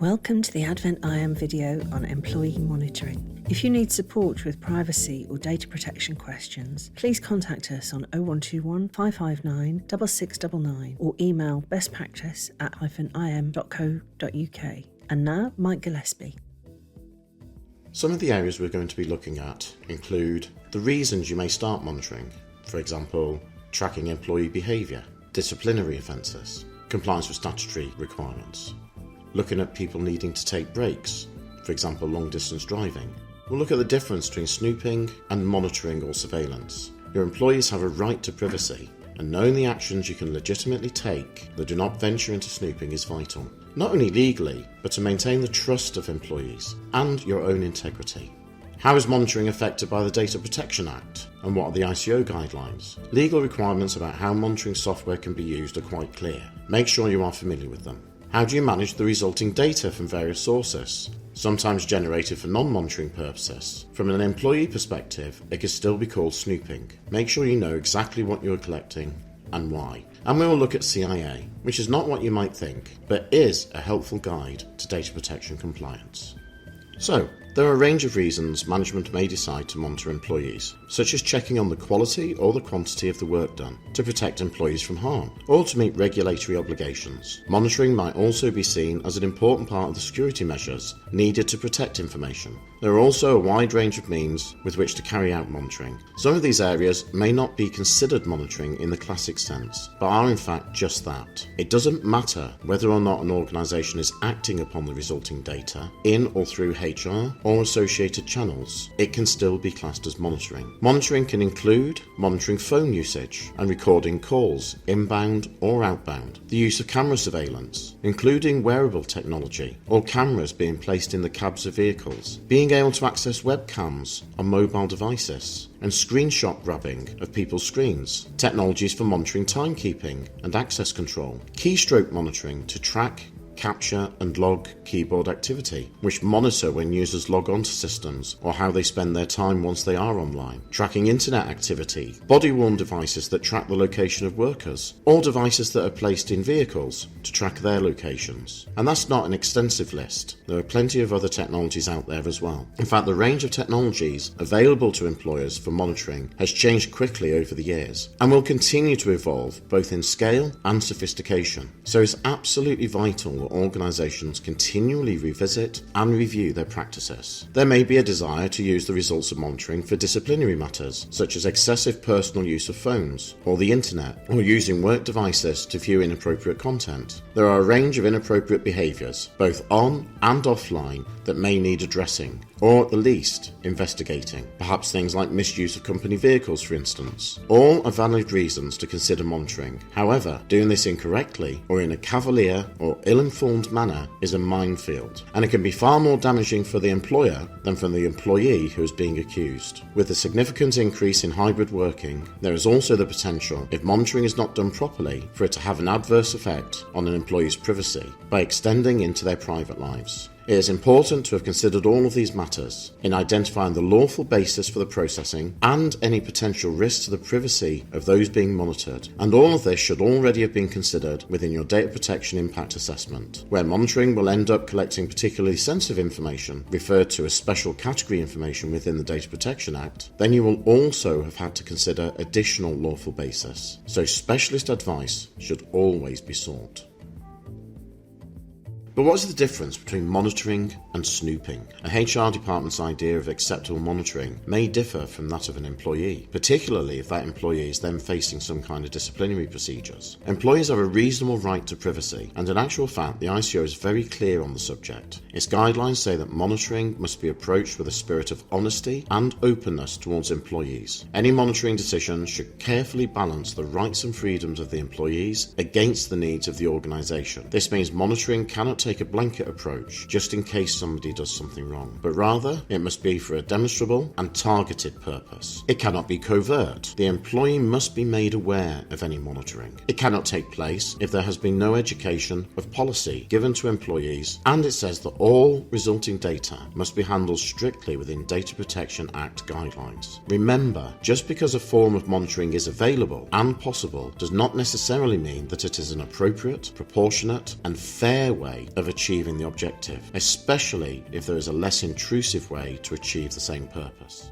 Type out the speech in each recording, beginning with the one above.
Welcome to the Advent IM video on employee monitoring. If you need support with privacy or data protection questions, please contact us on 0121 559 6699 or email bestpractice@im.co.uk. And now, Mike Gillespie. Some of the areas we're going to be looking at include the reasons you may start monitoring, for example, tracking employee behaviour, disciplinary offences, compliance with statutory requirements, looking at people needing to take breaks, for example long distance driving. We'll look at the difference between snooping and monitoring or surveillance. Your employees have a right to privacy, and knowing the actions you can legitimately take that do not venture into snooping is vital, not only legally, but to maintain the trust of employees and your own integrity. How is monitoring affected by the Data Protection Act, and what are the ICO guidelines? Legal requirements about how monitoring software can be used are quite clear. Make sure you are familiar with them. How do you manage the resulting data from various sources, sometimes generated for non-monitoring purposes? From an employee perspective, it can still be called snooping. Make sure you know exactly what you are collecting and why. And we will look at CIA, which is not what you might think, but is a helpful guide to data protection compliance. So, there are a range of reasons management may decide to monitor employees, such as checking on the quality or the quantity of the work done, to protect employees from harm, or to meet regulatory obligations. Monitoring might also be seen as an important part of the security measures needed to protect information. There are also a wide range of means with which to carry out monitoring. Some of these areas may not be considered monitoring in the classic sense, but are in fact just that. It doesn't matter whether or not an organisation is acting upon the resulting data, in or through HR, or associated channels, it can still be classed as monitoring. Monitoring can include monitoring phone usage and recording calls, inbound or outbound, the use of camera surveillance, including wearable technology, or cameras being placed in the cabs of vehicles, being able to access webcams on mobile devices, and screenshot grabbing of people's screens, technologies for monitoring timekeeping and access control, keystroke monitoring to track, capture and log keyboard activity, which monitor when users log onto systems or how they spend their time once they are online, tracking internet activity, body-worn devices that track the location of workers, or devices that are placed in vehicles to track their locations. And that's not an extensive list. There are plenty of other technologies out there as well. In fact, the range of technologies available to employers for monitoring has changed quickly over the years and will continue to evolve both in scale and sophistication. So it's absolutely vital that organisations continually revisit and review their practices. There may be a desire to use the results of monitoring for disciplinary matters, such as excessive personal use of phones or the internet, or using work devices to view inappropriate content. There are a range of inappropriate behaviours, both on and offline, that may need addressing, or at the least, investigating. Perhaps things like misuse of company vehicles, for instance. All are valid reasons to consider monitoring. However, doing this incorrectly or in a cavalier or ill-informed manner is a minefield, and it can be far more damaging for the employer than for the employee who is being accused. With the significant increase in hybrid working, there is also the potential, if monitoring is not done properly, for it to have an adverse effect on an employee's privacy by extending into their private lives. It is important to have considered all of these matters in identifying the lawful basis for the processing and any potential risks to the privacy of those being monitored, and all of this should already have been considered within your data protection impact assessment. Where monitoring will end up collecting particularly sensitive information, referred to as special category information within the Data Protection Act, then you will also have had to consider additional lawful basis. So specialist advice should always be sought. But what is the difference between monitoring and snooping? A HR department's idea of acceptable monitoring may differ from that of an employee, particularly if that employee is then facing some kind of disciplinary procedures. Employees have a reasonable right to privacy, and in actual fact the ICO is very clear on the subject. Its guidelines say that monitoring must be approached with a spirit of honesty and openness towards employees. Any monitoring decision should carefully balance the rights and freedoms of the employees against the needs of the organisation. This means monitoring cannot take a blanket approach just in case somebody does something wrong, but rather it must be for a demonstrable and targeted purpose. It cannot be covert. The employee must be made aware of any monitoring. It cannot take place if there has been no education of policy given to employees, and it says that all resulting data must be handled strictly within Data Protection Act guidelines. Remember, just because a form of monitoring is available and possible does not necessarily mean that it is an appropriate, proportionate and fair way of achieving the objective, especially if there is a less intrusive way to achieve the same purpose.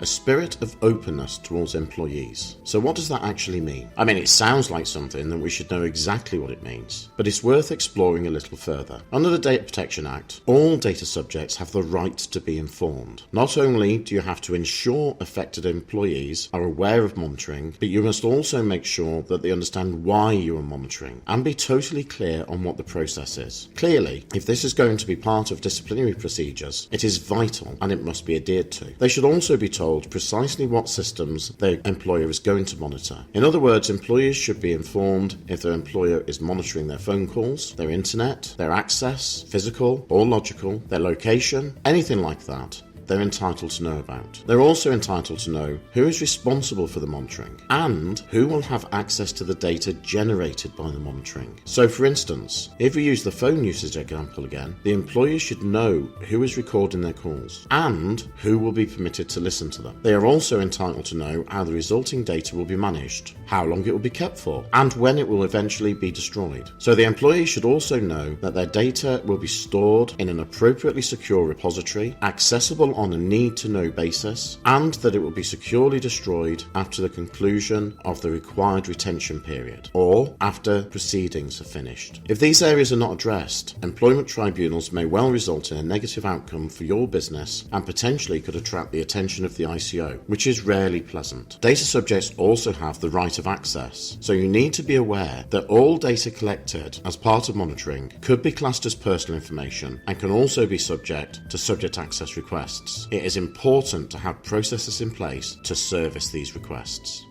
A spirit of openness towards employees. So what does that actually mean? I mean, it sounds like something that we should know exactly what it means, but it's worth exploring a little further. Under the Data Protection Act, all data subjects have the right to be informed. Not only do you have to ensure affected employees are aware of monitoring, but you must also make sure that they understand why you are monitoring and be totally clear on what the process is. Clearly, if this is going to be part of disciplinary procedures, it is vital and it must be adhered to. They should also be told precisely what systems their employer is going to monitor. In other words, employees should be informed if their employer is monitoring their phone calls, their internet, their access, physical or logical, their location, anything like that. They're entitled to know about. They're also entitled to know who is responsible for the monitoring and who will have access to the data generated by the monitoring. So for instance, if we use the phone usage example again, the employer should know who is recording their calls and who will be permitted to listen to them. They are also entitled to know how the resulting data will be managed, how long it will be kept for, and when it will eventually be destroyed. So the employee should also know that their data will be stored in an appropriately secure repository, accessible on a need-to-know basis, and that it will be securely destroyed after the conclusion of the required retention period, or after proceedings are finished. If these areas are not addressed, employment tribunals may well result in a negative outcome for your business and potentially could attract the attention of the ICO, which is rarely pleasant. Data subjects also have the right of access, so you need to be aware that all data collected as part of monitoring could be classed as personal information and can also be subject to subject access requests. It is important to have processes in place to service these requests.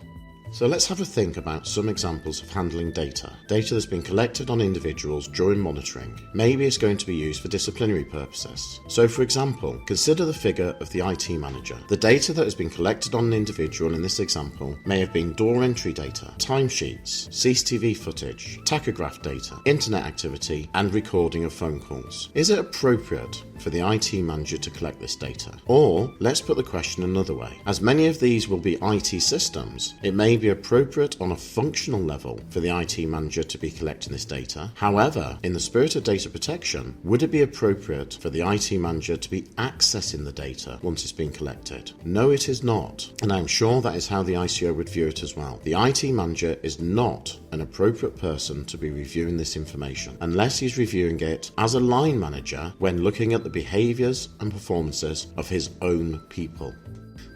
So let's have a think about some examples of handling data that's been collected on individuals during monitoring. Maybe it's going to be used for disciplinary purposes. So for example, consider the figure of the IT manager. The data that has been collected on an individual in this example may have been door entry data, timesheets, CCTV footage, tachograph data, internet activity, and recording of phone calls. Is it appropriate for the IT manager to collect this data? Or let's put the question another way. As many of these will be IT systems, it may be appropriate on a functional level for the IT manager to be collecting this data. However, in the spirit of data protection, would it be appropriate for the IT manager to be accessing the data once it's been collected? No, it is not. And I'm sure that is how the ICO would view it as well. The IT manager is not an appropriate person to be reviewing this information unless he's reviewing it as a line manager when looking at the behaviours and performances of his own people.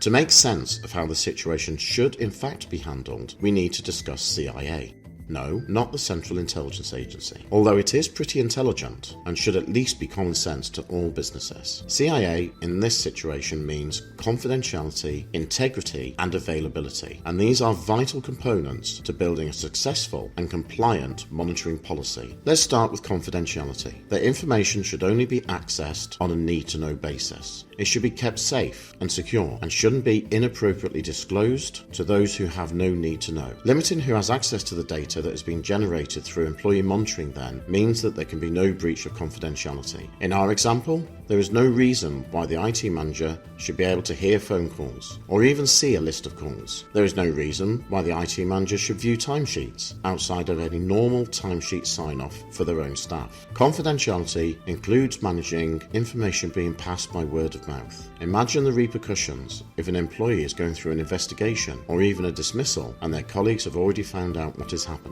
To make sense of how the situation should in fact be handled, we need to discuss CIA. No, not the Central Intelligence Agency, although it is pretty intelligent and should at least be common sense to all businesses. CIA in this situation means confidentiality, integrity, and availability, and these are vital components to building a successful and compliant monitoring policy. Let's start with confidentiality. The information should only be accessed on a need-to-know basis. It should be kept safe and secure and shouldn't be inappropriately disclosed to those who have no need to know. Limiting who has access to the data that has been generated through employee monitoring then means that there can be no breach of confidentiality. In our example, there is no reason why the IT manager should be able to hear phone calls or even see a list of calls. There is no reason why the IT manager should view timesheets outside of any normal timesheet sign-off for their own staff. Confidentiality includes managing information being passed by word of mouth. Imagine the repercussions if an employee is going through an investigation or even a dismissal and their colleagues have already found out what is happening.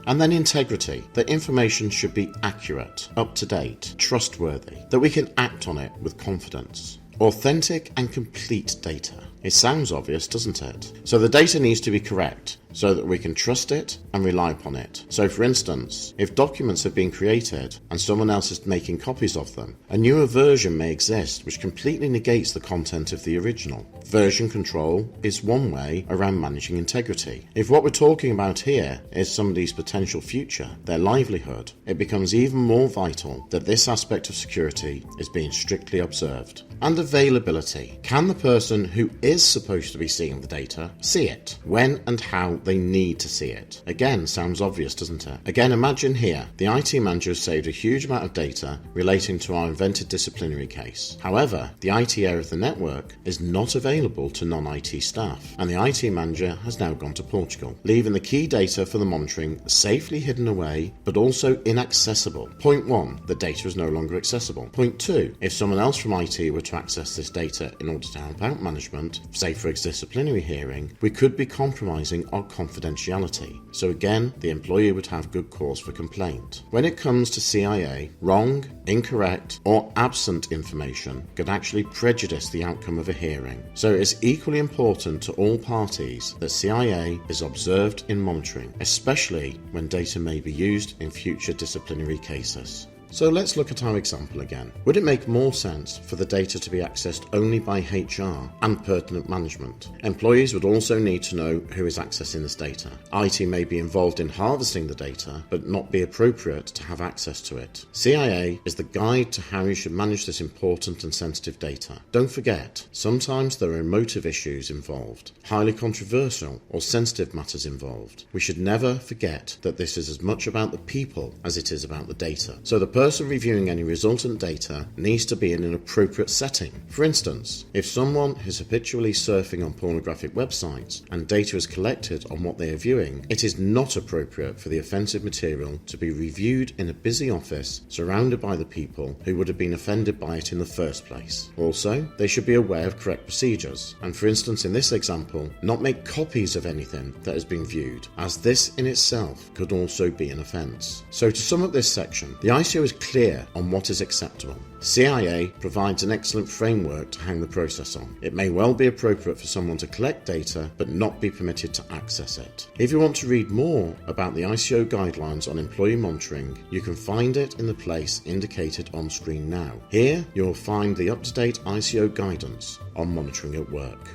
And then integrity. The information should be accurate, up to date, trustworthy, that we can act on it with confidence. Authentic and complete data. It sounds obvious, doesn't it? So the data needs to be correct so that we can trust it and rely upon it. So for instance, if documents have been created and someone else is making copies of them, a newer version may exist which completely negates the content of the original. Version control is one way around managing integrity. If what we're talking about here is somebody's potential future, their livelihood, it becomes even more vital that this aspect of security is being strictly observed. And availability. Can the person who is is supposed to be seeing the data see it, when and how they need to see it. Again, sounds obvious, doesn't it? Again, imagine here, the IT manager has saved a huge amount of data relating to our invented disciplinary case. However, the IT area of the network is not available to non-IT staff, and the IT manager has now gone to Portugal, leaving the key data for the monitoring safely hidden away, but also inaccessible. Point 1, the data is no longer accessible. Point 2, if someone else from IT were to access this data in order to help out management, say for a disciplinary hearing, we could be compromising our confidentiality. So again, the employee would have good cause for complaint. When it comes to CIA, wrong, incorrect, or absent information could actually prejudice the outcome of a hearing. So it is equally important to all parties that CIA is observed in monitoring, especially when data may be used in future disciplinary cases. So let's look at our example again. Would it make more sense for the data to be accessed only by HR and pertinent management? Employees would also need to know who is accessing this data. IT may be involved in harvesting the data, but not be appropriate to have access to it. CIA is the guide to how you should manage this important and sensitive data. Don't forget, sometimes there are emotive issues involved, highly controversial or sensitive matters involved. We should never forget that this is as much about the people as it is about the data. So the person reviewing any resultant data needs to be in an appropriate setting. For instance, if someone is habitually surfing on pornographic websites and data is collected on what they are viewing, it is not appropriate for the offensive material to be reviewed in a busy office surrounded by the people who would have been offended by it in the first place. Also, they should be aware of correct procedures, and for instance in this example, not make copies of anything that has been viewed, as this in itself could also be an offence. So to sum up this section, the ICO is clear on what is acceptable. CIA provides an excellent framework to hang the process on. It may well be appropriate for someone to collect data but not be permitted to access it. If you want to read more about the ICO guidelines on employee monitoring, you can find it in the place indicated on screen now. Here you'll find the up-to-date ICO guidance on monitoring at work.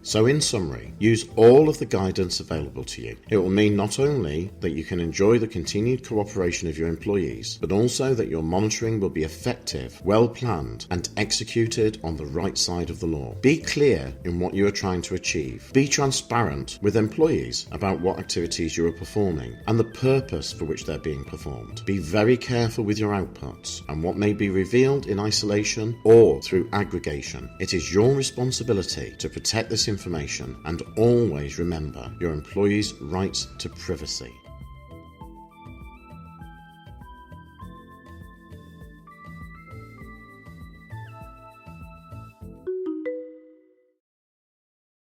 So in summary, use all of the guidance available to you. It will mean not only that you can enjoy the continued cooperation of your employees, but also that your monitoring will be effective, well planned, and executed on the right side of the law. Be clear in what you are trying to achieve. Be transparent with employees about what activities you are performing and the purpose for which they're being performed. Be very careful with your outputs and what may be revealed in isolation or through aggregation. It is your responsibility to protect this information, and always remember your employees' right to privacy.